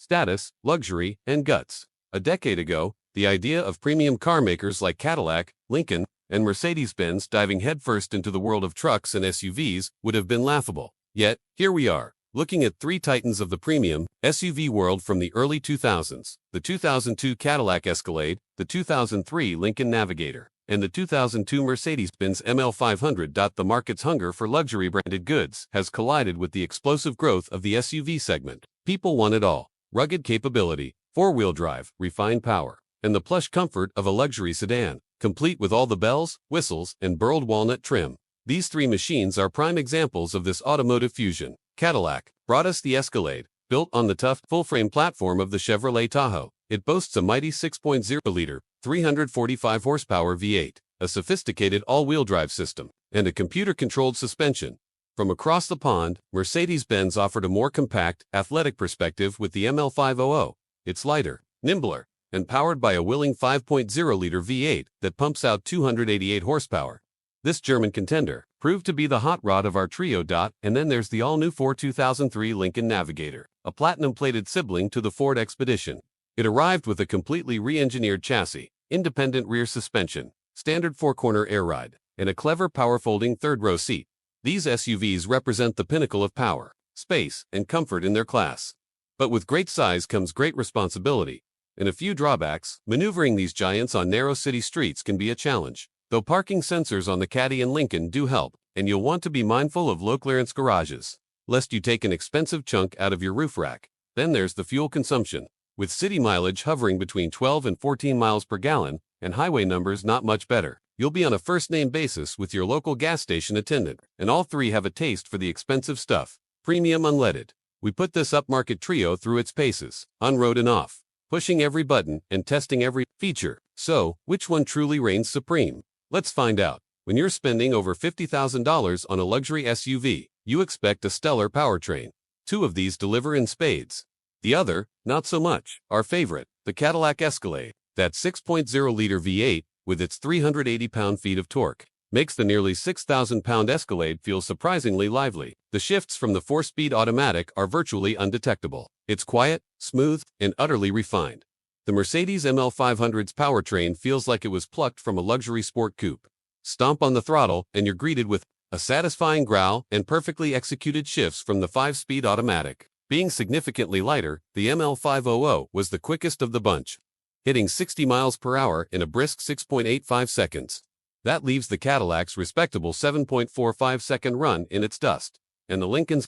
status, luxury, and guts. A decade ago, the idea of premium car makers like Cadillac, Lincoln, and Mercedes-Benz diving headfirst into the world of trucks and SUVs would have been laughable. Yet, here we are, looking at three titans of the premium SUV world from the early 2000s: the 2002 Cadillac Escalade, the 2003 Lincoln Navigator, and the 2002 Mercedes-Benz ML500. The market's hunger for luxury branded goods has collided with the explosive growth of the SUV segment. People want it all: rugged capability, four-wheel drive, refined power, and the plush comfort of a luxury sedan, complete with all the bells, whistles, and burled walnut trim. These three machines are prime examples of this automotive fusion. Cadillac brought us the Escalade, built on the tough, full-frame platform of the Chevrolet Tahoe. It boasts a mighty 6.0-liter, 345 horsepower V8, a sophisticated all-wheel drive system, and a computer-controlled suspension. From across the pond, Mercedes-Benz offered a more compact, athletic perspective with the ML500. It's lighter, nimbler, and powered by a willing 5.0-liter V8 that pumps out 288 horsepower. This German contender proved to be the hot rod of our trio. And then there's the all-new 2003 Lincoln Navigator, a platinum-plated sibling to the Ford Expedition. It arrived with a completely re-engineered chassis, independent rear suspension, standard four-corner air ride, and a clever power-folding third-row seat. These SUVs represent the pinnacle of power, space, and comfort in their class. But with great size comes great responsibility, and a few drawbacks. Maneuvering these giants on narrow city streets can be a challenge, though parking sensors on the Caddy and Lincoln do help, and you'll want to be mindful of low-clearance garages, lest you take an expensive chunk out of your roof rack. Then there's the fuel consumption. With city mileage hovering between 12 and 14 miles per gallon, and highway numbers not much better, you'll be on a first-name basis with your local gas station attendant, and all three have a taste for the expensive stuff. Premium unleaded. We put this upmarket trio through its paces, on-road and off, pushing every button and testing every feature. So, which one truly reigns supreme? Let's find out. When you're spending over $50,000 on a luxury SUV, you expect a stellar powertrain. Two of these deliver in spades. The other, not so much. Our favorite, the Cadillac Escalade. That 6.0-liter V8, with its 380 pound-feet of torque, makes the nearly 6,000-pound Escalade feel surprisingly lively. The shifts from the 4-speed automatic are virtually undetectable. It's quiet, smooth, and utterly refined. The Mercedes ML500's powertrain feels like it was plucked from a luxury sport coupe. Stomp on the throttle, and you're greeted with a satisfying growl and perfectly executed shifts from the 5-speed automatic. Being significantly lighter, the ML500 was the quickest of the bunch, hitting 60 miles per hour in a brisk 6.85 seconds. That leaves the Cadillac's respectable 7.45-second run in its dust. And the Lincoln's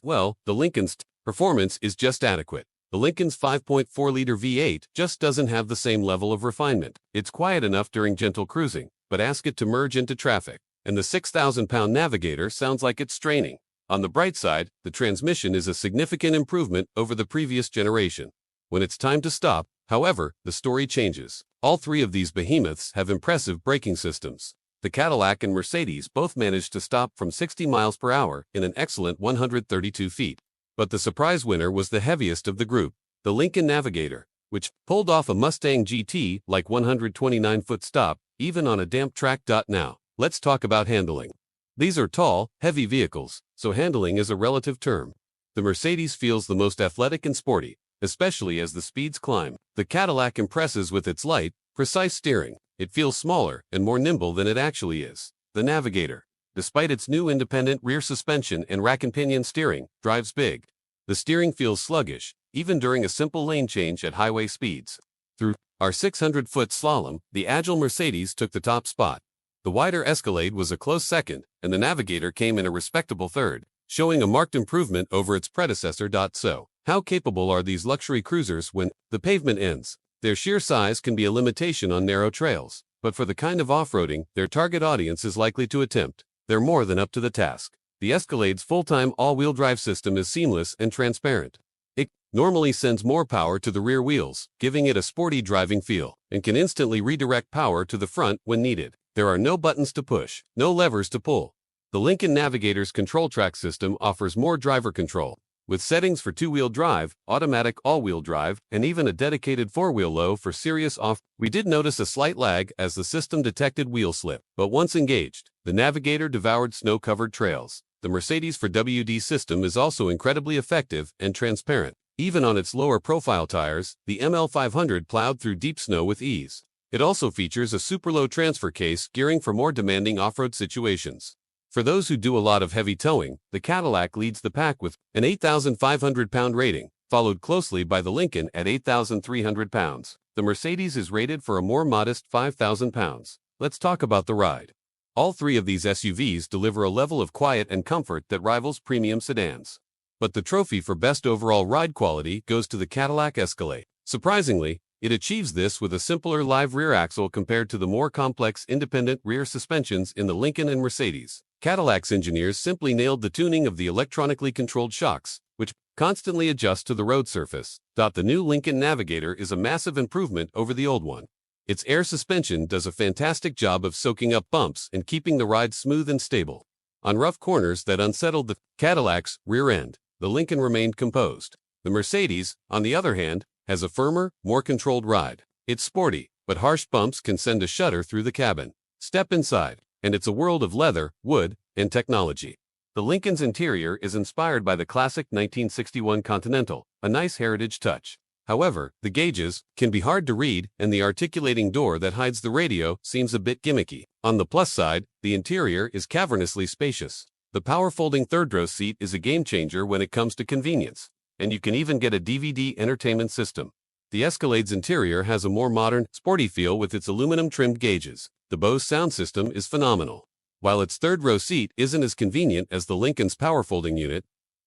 performance is just adequate. The Lincoln's 5.4-liter V8 just doesn't have the same level of refinement. It's quiet enough during gentle cruising, but ask it to merge into traffic, and the 6,000-pound Navigator sounds like it's straining. On the bright side, the transmission is a significant improvement over the previous generation. When it's time to stop, however, the story changes. All three of these behemoths have impressive braking systems. The Cadillac and Mercedes both managed to stop from 60 miles per hour in an excellent 132 feet. But the surprise winner was the heaviest of the group, the Lincoln Navigator, which pulled off a Mustang GT-like 129-foot stop, even on a damp track. Now, let's talk about handling. These are tall, heavy vehicles, so handling is a relative term. The Mercedes feels the most athletic and sporty, especially as the speeds climb. The Cadillac impresses with its light, precise steering. It feels smaller and more nimble than it actually is. The Navigator, despite its new independent rear suspension and rack and pinion steering, drives big. The steering feels sluggish, even during a simple lane change at highway speeds. Through our 600-foot slalom, the agile Mercedes took the top spot. The wider Escalade was a close second, and the Navigator came in a respectable third, showing a marked improvement over its predecessor. So, how capable are these luxury cruisers when the pavement ends? Their sheer size can be a limitation on narrow trails, but for the kind of off-roading their target audience is likely to attempt, they're more than up to the task. The Escalade's full-time all-wheel drive system is seamless and transparent. It normally sends more power to the rear wheels, giving it a sporty driving feel, and can instantly redirect power to the front when needed. There are no buttons to push, no levers to pull. The Lincoln Navigator's control track system offers more driver control, with settings for two-wheel drive, automatic all-wheel drive, and even a dedicated four-wheel low for serious off. We did notice a slight lag as the system detected wheel slip, but once engaged, the Navigator devoured snow-covered trails. The Mercedes 4WD system is also incredibly effective and transparent. Even on its lower profile tires, the ML500 plowed through deep snow with ease. It also features a super low transfer case gearing for more demanding off-road situations. For those who do a lot of heavy towing, the Cadillac leads the pack with an 8,500-pound rating, followed closely by the Lincoln at 8,300 pounds. The Mercedes is rated for a more modest 5,000 pounds. Let's talk about the ride. All three of these SUVs deliver a level of quiet and comfort that rivals premium sedans. But the trophy for best overall ride quality goes to the Cadillac Escalade. Surprisingly, it achieves this with a simpler live rear axle compared to the more complex independent rear suspensions in the Lincoln and Mercedes. Cadillac's engineers simply nailed the tuning of the electronically controlled shocks, which constantly adjust to the road surface. The new Lincoln Navigator is a massive improvement over the old one. Its air suspension does a fantastic job of soaking up bumps and keeping the ride smooth and stable. On rough corners that unsettled the Cadillac's rear end, the Lincoln remained composed. The Mercedes, on the other hand, has a firmer, more controlled ride. It's sporty, but harsh bumps can send a shudder through the cabin. Step inside, and it's a world of leather, wood, and technology. The Lincoln's interior is inspired by the classic 1961 Continental, a nice heritage touch. However, the gauges can be hard to read, and the articulating door that hides the radio seems a bit gimmicky. On the plus side, the interior is cavernously spacious. The power-folding third-row seat is a game-changer when it comes to convenience, and you can even get a DVD entertainment system. The Escalade's interior has a more modern, sporty feel with its aluminum-trimmed gauges. The Bose sound system is phenomenal. While its third-row seat isn't as convenient as the Lincoln's power-folding unit,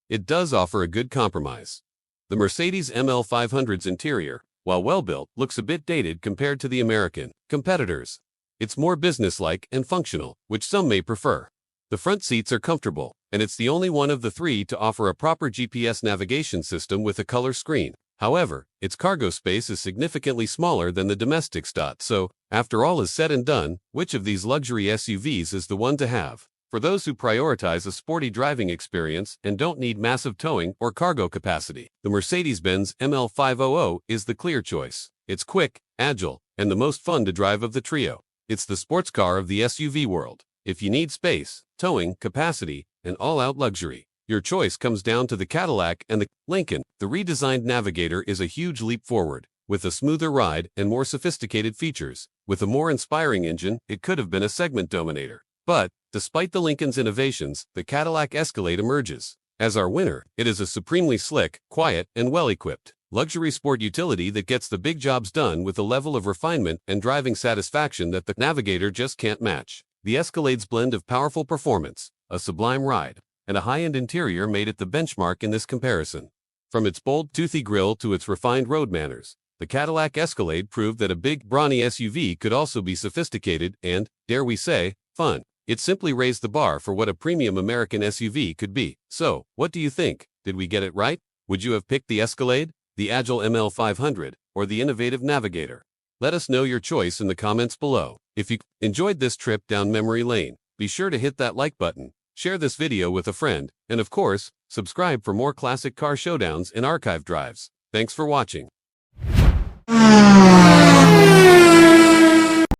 it does offer a good compromise. The Mercedes ML500's interior, while well-built, looks a bit dated compared to the American competitors. It's more businesslike and functional, which some may prefer. The front seats are comfortable, and it's the only one of the three to offer a proper GPS navigation system with a color screen. However, its cargo space is significantly smaller than the domestic's. So, after all is said and done, which of these luxury SUVs is the one to have? For those who prioritize a sporty driving experience and don't need massive towing or cargo capacity, the Mercedes-Benz ML500 is the clear choice. It's quick, agile, and the most fun to drive of the trio. It's the sports car of the SUV world. If you need space, towing, capacity, and all-out luxury, your choice comes down to the Cadillac and the Lincoln. The redesigned Navigator is a huge leap forward, with a smoother ride and more sophisticated features. With a more inspiring engine, it could have been a segment dominator. But, despite the Lincoln's innovations, the Cadillac Escalade emerges. As our winner, it is a supremely slick, quiet, and well-equipped luxury sport utility that gets the big jobs done with a level of refinement and driving satisfaction that the Navigator just can't match. The Escalade's blend of powerful performance, a sublime ride, and a high-end interior made it the benchmark in this comparison. From its bold, toothy grille to its refined road manners, the Cadillac Escalade proved that a big, brawny SUV could also be sophisticated and, dare we say, fun. It simply raised the bar for what a premium American SUV could be. So, what do you think? Did we get it right? Would you have picked the Escalade, the agile ML500, or the innovative Navigator? Let us know your choice in the comments below. If you enjoyed this trip down memory lane, be sure to hit that like button, share this video with a friend, and of course, subscribe for more classic car showdowns and archive drives. Thanks for watching.